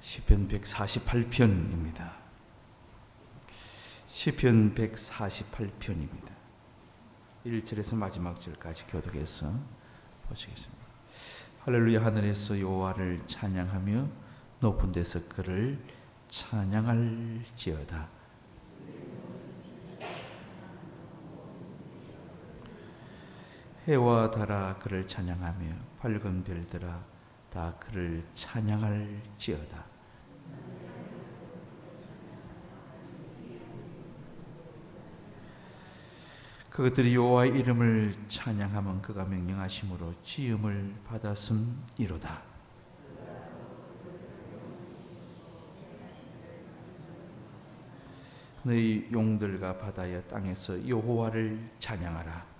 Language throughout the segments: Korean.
시편 148편입니다. 시편 148편입니다. 1절에서 마지막 절까지 교독해서 보시겠습니다. 할렐루야. 하늘에서 여호와를 찬양하며 높은 데서 그를 찬양할지어다. 해와 달아 그를 찬양하며 밝은 별들아 다 그를 찬양할지어다. 그것들이 여호와의 이름을 찬양하면 그가 명령하심으로 지음을 받았음이로다. 너희 용들과 바다여 땅에서 여호와를 찬양하라.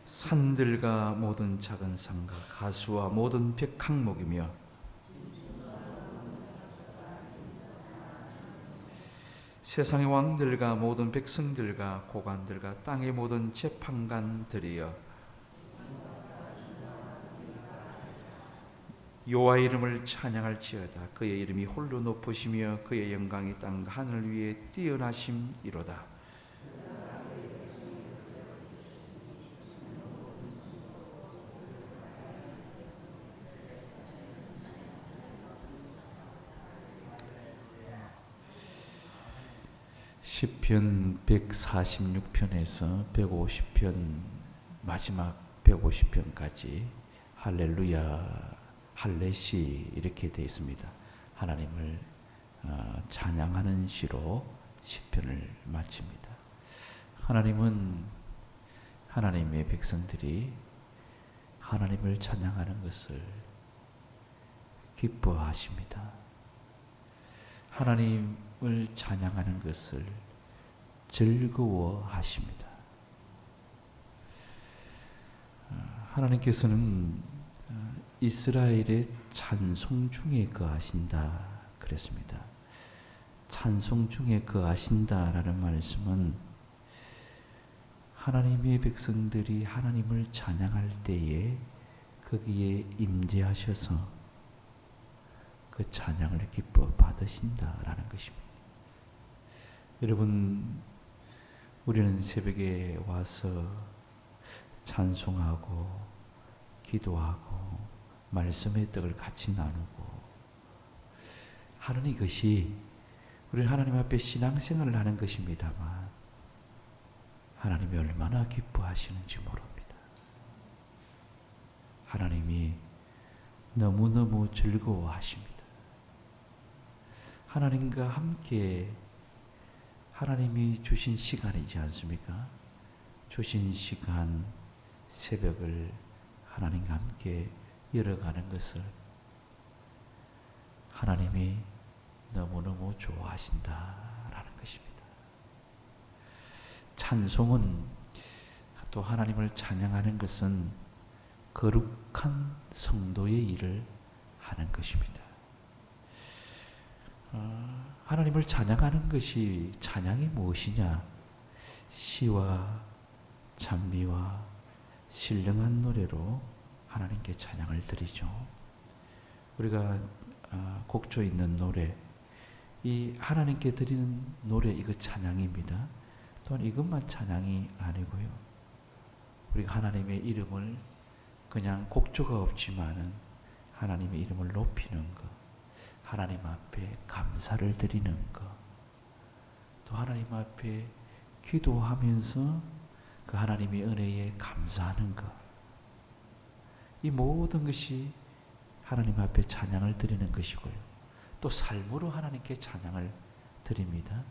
산들과 모든 작은 산과 가수와 모든 백항목이며 세상의 왕들과 모든 백성들과 고관들과 땅의 모든 재판관들이여 여호와의 이름을 찬양할지어다. 그의 이름이 홀로 높으시며 그의 영광이 땅과 하늘 위에 뛰어나심이로다. 시편 146편에서 150편 마지막 150편까지 할렐루야 할례시 이렇게 되어 있습니다. 하나님을 찬양하는 시로 시편을 마칩니다. 하나님은 하나님의 백성들이 하나님을 찬양하는 것을 기뻐하십니다. 하나님을 찬양하는 것을 즐거워하십니다. 하나님께서는 이스라엘의 찬송 중에 거하신다 그랬습니다. 찬송 중에 거하신다라는 말씀은 하나님의 백성들이 하나님을 찬양할 때에 거기에 임재하셔서 그 찬양을 기뻐 받으신다라는 것입니다. 여러분, 우리는 새벽에 와서 찬송하고 기도하고 말씀의 떡을 같이 나누고 하는 이것이 우리는 하나님 앞에 신앙생활을 하는 것입니다만 하나님이 얼마나 기뻐하시는지 모릅니다. 하나님이 너무너무 즐거워하십니다. 하나님과 함께 하나님이 주신 시간이지 않습니까? 주신 시간 새벽을 하나님과 함께 열어가는 것을 하나님이 너무너무 좋아하신다라는 것입니다. 찬송은 또 하나님을 찬양하는 것은 거룩한 성도의 일을 하는 것입니다. 하나님을 찬양하는 것이 찬양이 무엇이냐? 시와 찬미와 신령한 노래로 하나님께 찬양을 드리죠. 우리가 곡조 있는 노래, 이 하나님께 드리는 노래 이거 찬양입니다. 또한 이것만 찬양이 아니고요. 우리가 하나님의 이름을 그냥 곡조가 없지만은 하나님의 이름을 높이는 것, 하나님 앞에 감사를 드리는 것, 또 하나님 앞에 기도하면서 그 하나님의 은혜에 감사하는 것, 이 모든 것이 하나님 앞에 찬양을 드리는 것이고요. 또 삶으로 하나님께 찬양을 드립니다.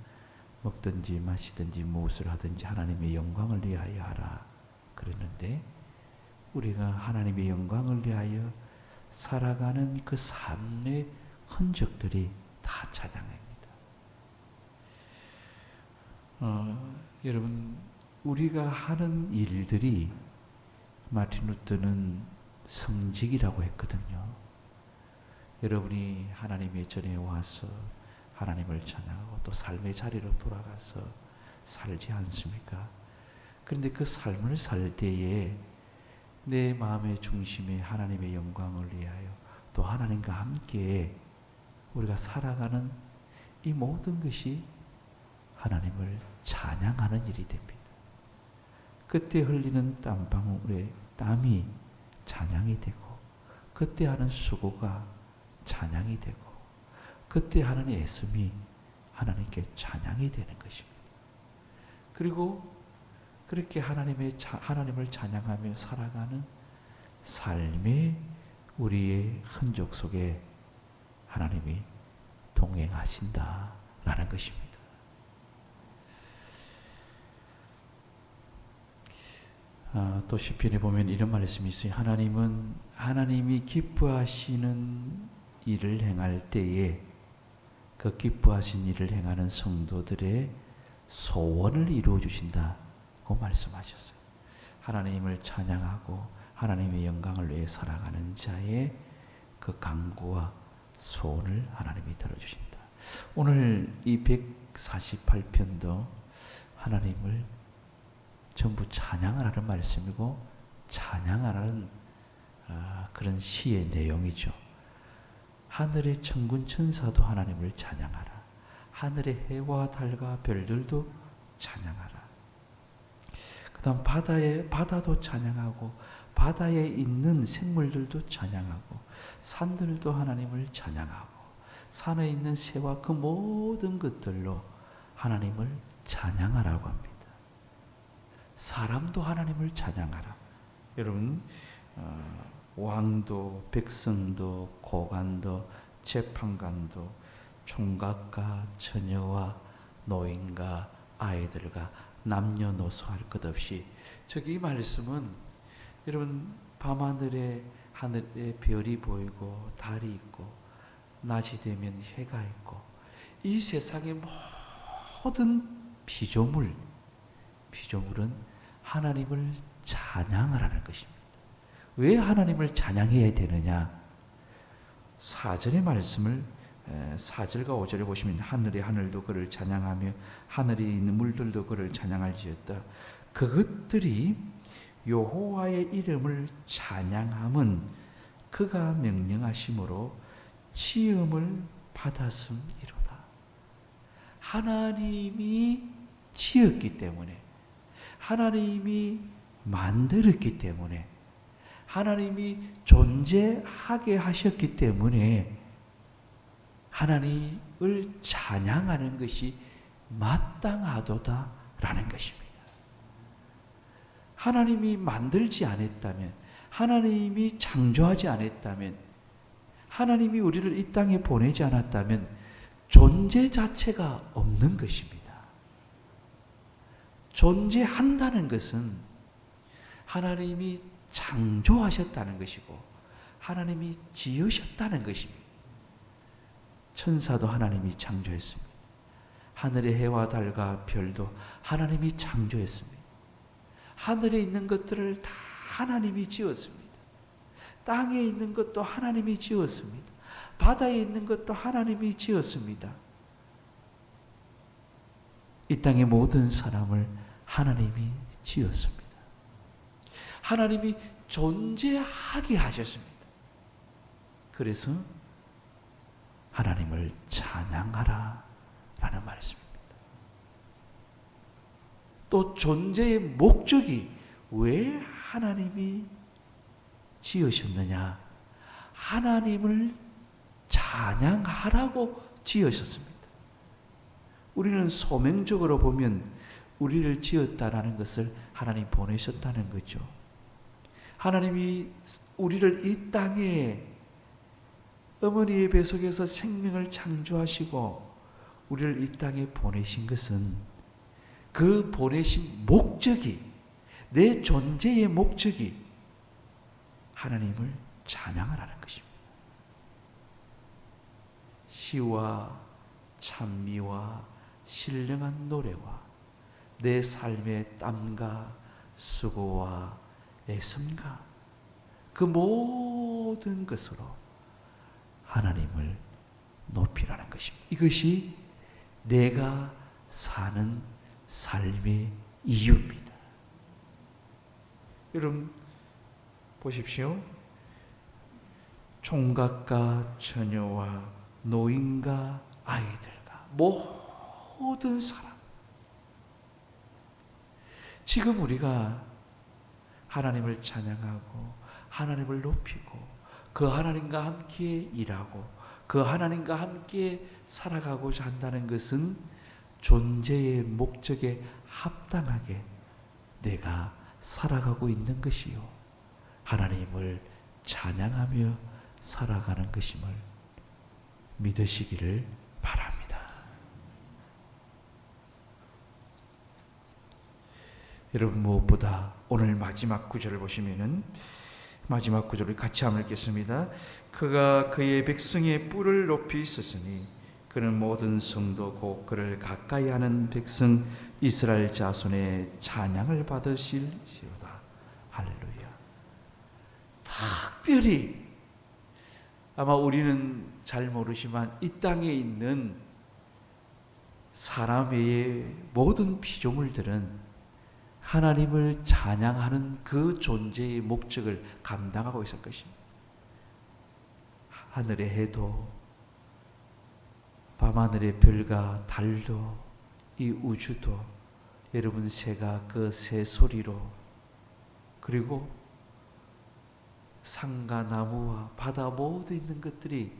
먹든지 마시든지 무엇을 하든지 하나님의 영광을 위하여 하라 그랬는데 우리가 하나님의 영광을 위하여 살아가는 그 삶의 흔적들이 다 찬양입니다. 여러분, 우리가 하는 일들이 마틴 루터는 성직이라고 했거든요. 여러분이 하나님의 전에 와서 하나님을 찬양하고 또 삶의 자리로 돌아가서 살지 않습니까? 그런데 그 삶을 살 때에 내 마음의 중심에 하나님의 영광을 위하여 또 하나님과 함께 우리가 살아가는 이 모든 것이 하나님을 찬양하는 일이 됩니다. 그때 흘리는 땀방울의 땀이 찬양이 되고, 그때 하는 수고가 찬양이 되고, 그때 하는 애씀이 하나님께 찬양이 되는 것입니다. 그리고 그렇게 하나님을 찬양하며 살아가는 삶의 우리의 흔적 속에 하나님이 동행하신다라는 것입니다. 또 시편에 보면 이런 말씀이 있어요. 하나님이 기뻐하시는 일을 행할 때에 그 기뻐하신 일을 행하는 성도들의 소원을 이루어 주신다고 말씀하셨어요. 하나님을 찬양하고 하나님의 영광을 위해 살아가는 자의 그 간구와 소원을 하나님이 들어주신다. 오늘 이 148편도 하나님을 전부 찬양하라는 말씀이고 찬양하라는 그런 시의 내용이죠. 하늘의 천군 천사도 하나님을 찬양하라. 하늘의 해와 달과 별들도 찬양하라. 그 다음 바다도 찬양하고 바다에 있는 생물들도 찬양하고 산들도 하나님을 찬양하고 산에 있는 새와 그 모든 것들로 하나님을 찬양하라고 합니다. 사람도 하나님을 찬양하라. 여러분 왕도 백성도 고관도 재판관도 총각과 처녀와 노인과 아이들과 남녀노소 할 것 없이 저기 이 말씀은 여러분 밤하늘에 하늘에 별이 보이고 달이 있고 낮이 되면 해가 있고 이 세상의 모든 피조물은 하나님을 찬양하라는 것입니다. 왜 하나님을 찬양해야 되느냐? 4절의 말씀을 4절과 5절에 보시면 하늘의 하늘도 그를 찬양하며 하늘에 있는 물들도 그를 찬양할지어다. 그것들이 여호와의 이름을 찬양함은 그가 명령하심으로 지음을 받았음이로다. 하나님이 지었기 때문에, 하나님이 만들었기 때문에, 하나님이 존재하게 하셨기 때문에 하나님을 찬양하는 것이 마땅하도다라는 것입니다. 하나님이 만들지 않았다면, 하나님이 창조하지 않았다면, 하나님이 우리를 이 땅에 보내지 않았다면 존재 자체가 없는 것입니다. 존재한다는 것은 하나님이 창조하셨다는 것이고 하나님이 지으셨다는 것입니다. 천사도 하나님이 창조했습니다. 하늘의 해와 달과 별도 하나님이 창조했습니다. 하늘에 있는 것들을 다 하나님이 지었습니다. 땅에 있는 것도 하나님이 지었습니다. 바다에 있는 것도 하나님이 지었습니다. 이 땅의 모든 사람을 하나님이 지었습니다. 하나님이 존재하게 하셨습니다. 그래서 하나님을 찬양하라 라는 말씀입니다. 또 존재의 목적이 왜 하나님이 지으셨느냐? 하나님을 찬양하라고 지으셨습니다. 우리는 소명적으로 보면 우리를 지었다라는 것을 하나님 보내셨다는 거죠. 하나님이 우리를 이 땅에 어머니의 뱃속에서 생명을 창조하시고 우리를 이 땅에 보내신 것은 그 보내신 목적이, 내 존재의 목적이 하나님을 찬양하라는 것입니다. 시와 찬미와 신령한 노래와 내 삶의 땀과 수고와 애씀과 그 모든 것으로 하나님을 높이라는 것입니다. 이것이 내가 사는 삶의 이유입니다. 여러분, 보십시오. 총각과 처녀와 노인과 아이들과 모든 사람. 지금 우리가 하나님을 찬양하고 하나님을 높이고 그 하나님과 함께 일하고 그 하나님과 함께 살아가고자 한다는 것은 존재의 목적에 합당하게 내가 살아가고 있는 것이요, 하나님을 찬양하며 살아가는 것임을 믿으시기를 바랍니다. 여러분, 무엇보다 오늘 마지막 구절을 보시면은, 마지막 구절을 같이 한번 읽겠습니다. 그가 그의 백성의 뿔을 높이 있었으니 그는 모든 성도 곧 그를 가까이 하는 백성 이스라엘 자손의 찬양을 받으실지어다. 할렐루야. 특별히 아마 우리는 잘 모르지만 이 땅에 있는 사람의 모든 피조물들은 하나님을 찬양하는 그 존재의 목적을 감당하고 있을 것입니다. 하늘의 해도, 밤하늘의 별과 달도, 이 우주도, 여러분 새가 그 새 소리로, 그리고 산과 나무와 바다 모두 있는 것들이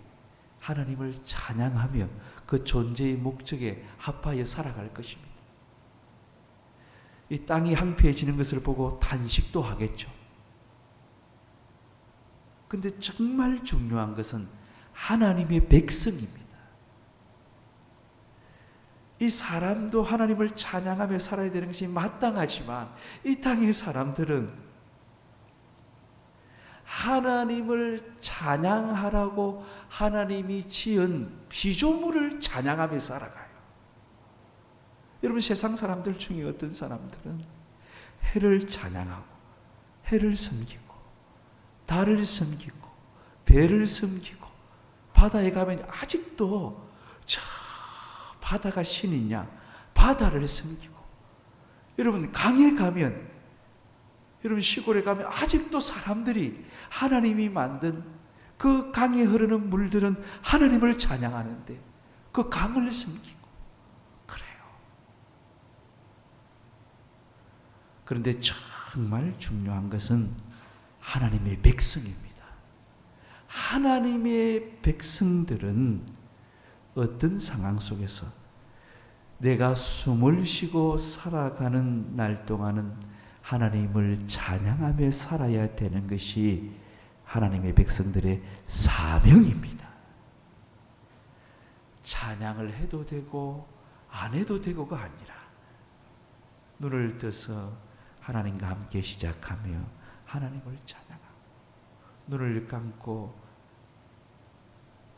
하나님을 찬양하며 그 존재의 목적에 합하여 살아갈 것입니다. 이 땅이 황폐해지는 것을 보고 탄식도 하겠죠. 근데 정말 중요한 것은 하나님의 백성입니다. 이 사람도 하나님을 찬양하며 살아야 되는 것이 마땅하지만 이 땅의 사람들은 하나님을 찬양하라고 하나님이 지은 피조물을 찬양하며 살아가요. 여러분, 세상 사람들 중에 어떤 사람들은 해를 찬양하고 해를 섬기고 달을 섬기고 배를 섬기고 바다에 가면 아직도 저 바다가 신이냐 바다를 섬기고, 여러분 강에 가면, 여러분 시골에 가면 아직도 사람들이 하나님이 만든 그 강에 흐르는 물들은 하나님을 찬양하는데 그 강을 섬기고 그래요. 그런데 정말 중요한 것은 하나님의 백성입니다. 하나님의 백성들은 어떤 상황 속에서 내가 숨을 쉬고 살아가는 날 동안은 하나님을 찬양하며 살아야 되는 것이 하나님의 백성들의 사명입니다. 찬양을 해도 되고 안 해도 되고가 아니라 눈을 떠서 하나님과 함께 시작하며 하나님을 찬양하고, 눈을 감고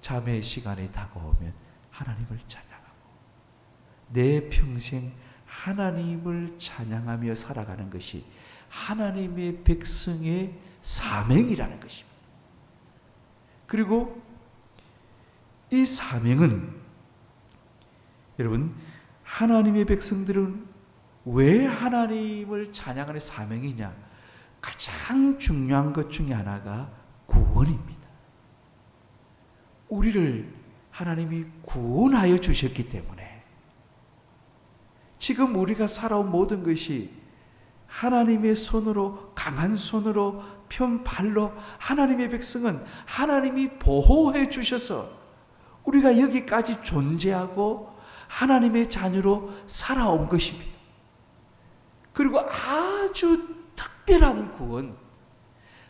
잠의 시간이 다가오면 하나님을 찬양하고, 내 평생 하나님을 찬양하며 살아가는 것이 하나님의 백성의 사명이라는 것입니다. 그리고 이 사명은, 여러분, 하나님의 백성들은 왜 하나님을 찬양하는 사명이냐? 가장 중요한 것 중에 하나가 구원입니다. 우리를 하나님이 구원하여 주셨기 때문에 지금 우리가 살아온 모든 것이 하나님의 손으로, 강한 손으로, 편 발로, 하나님의 백성은 하나님이 보호해 주셔서 우리가 여기까지 존재하고 하나님의 자녀로 살아온 것입니다. 그리고 아주 특별한 구원,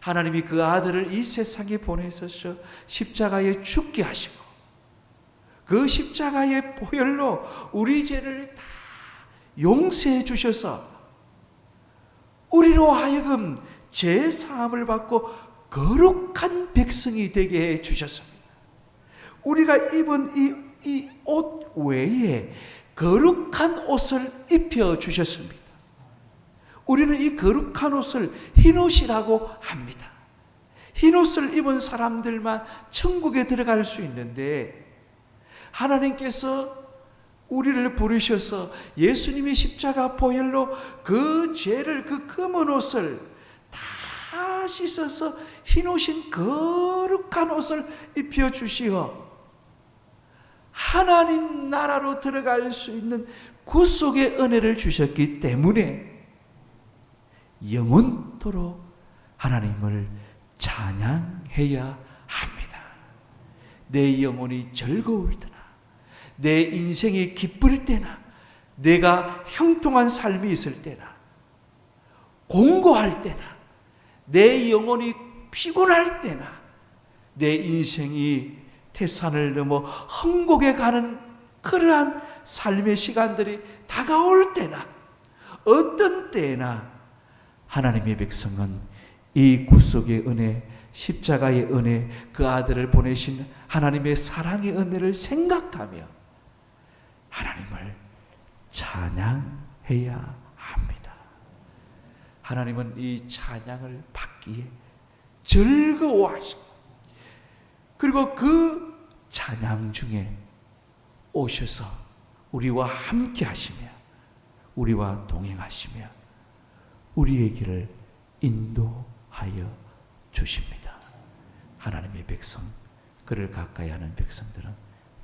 하나님이 그 아들을 이 세상에 보내셔서 십자가에 죽게 하시고 그 십자가의 보혈로 우리 죄를 다 용서해 주셔서 우리로 하여금 죄 사함을 받고 거룩한 백성이 되게 해 주셨습니다. 우리가 입은 이 옷 외에 거룩한 옷을 입혀 주셨습니다. 우리는 이 거룩한 옷을 흰옷이라고 합니다. 흰옷을 입은 사람들만 천국에 들어갈 수 있는데, 하나님께서 우리를 부르셔서 예수님의 십자가 보혈로 그 죄를, 그 검은 옷을 다 다 씻어서 흰옷인 거룩한 옷을 입혀주시어 하나님 나라로 들어갈 수 있는 구속의 은혜를 주셨기 때문에 영원토록 하나님을 찬양해야 합니다. 내 영혼이 즐거울 때나, 내 인생이 기쁠 때나, 내가 형통한 삶이 있을 때나, 공고할 때나, 내 영혼이 피곤할 때나, 내 인생이 태산을 넘어 헝곡에 가는 그러한 삶의 시간들이 다가올 때나, 어떤 때나 하나님의 백성은 이 구속의 은혜, 십자가의 은혜, 그 아들을 보내신 하나님의 사랑의 은혜를 생각하며 하나님을 찬양해야 합니다. 하나님은 이 찬양을 받기에 즐거워하시고, 그리고 그 찬양 중에 오셔서 우리와 함께 하시며 우리와 동행하시며 우리의 길을 인도하여 주십니다. 하나님의 백성, 그를 가까이 하는 백성들은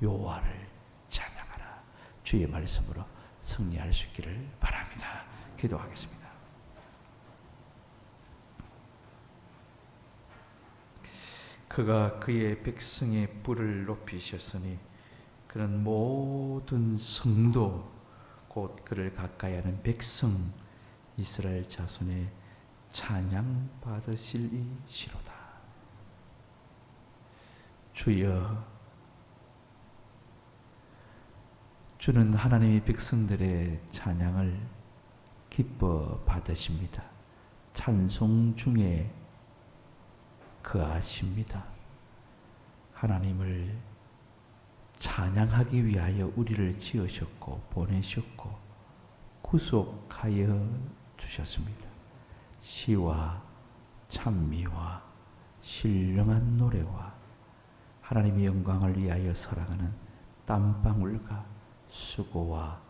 여호와를 찬양하라. 주의 말씀으로 승리할 수 있기를 바랍니다. 기도하겠습니다. 그가 그의 백성의 뿔을 높이셨으니 그는 모든 성도 곧 그를 가까이 하는 백성 이스라엘 자손의 찬양 받으실이시로다. 주여, 주는 하나님의 백성들의 찬양을 기뻐 받으십니다. 찬송 중에 거하십니다. 하나님을 찬양하기 위하여 우리를 지으셨고 보내셨고 구속하여 주셨습니다. 시와 찬미와 신령한 노래와 하나님의 영광을 위하여 살아가는 땀방울과 수고와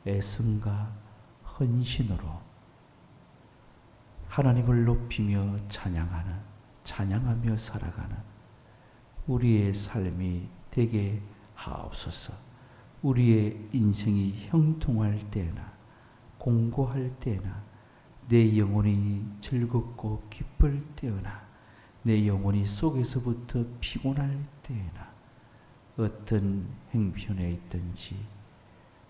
애씀과 헌신으로 하나님을 높이며 찬양하며 살아가는 우리의 삶이 되게 하옵소서. 우리의 인생이 형통할 때나 공고할 때나 내 영혼이 즐겁고 기쁠 때나 내 영혼이 속에서부터 피곤할 때나 어떤 행편에 있든지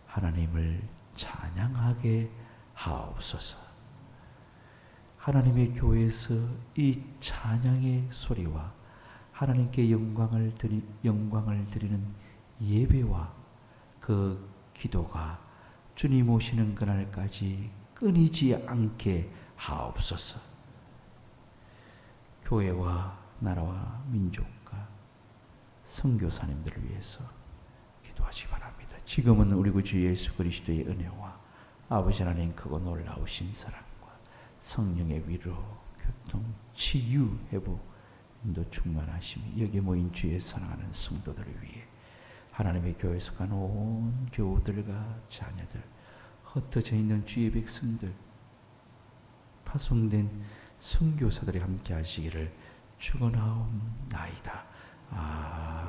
하나님을 찬양하게 하옵소서. 하나님의 교회에서 이 찬양의 소리와 하나님께 영광을 드리는 예배와 그 기도가 주님 오시는 그날까지 끊이지 않게 하옵소서. 교회와 나라와 민족과 선교사님들을 위해서 기도하시기 바랍니다. 지금은 우리 구주 예수 그리스도의 은혜와 아버지 하나님 크고 놀라우신 사랑과 성령의 위로, 교통, 치유, 회복, 인도 충만하심이 여기 모인 주의 사랑하는 성도들을 위해 하나님의 교회에서 간 온 교우들과 자녀들, 흩어져 있는 주의 백성들, 파송된 선교사들이 함께 하시기를 축원하옵나이다.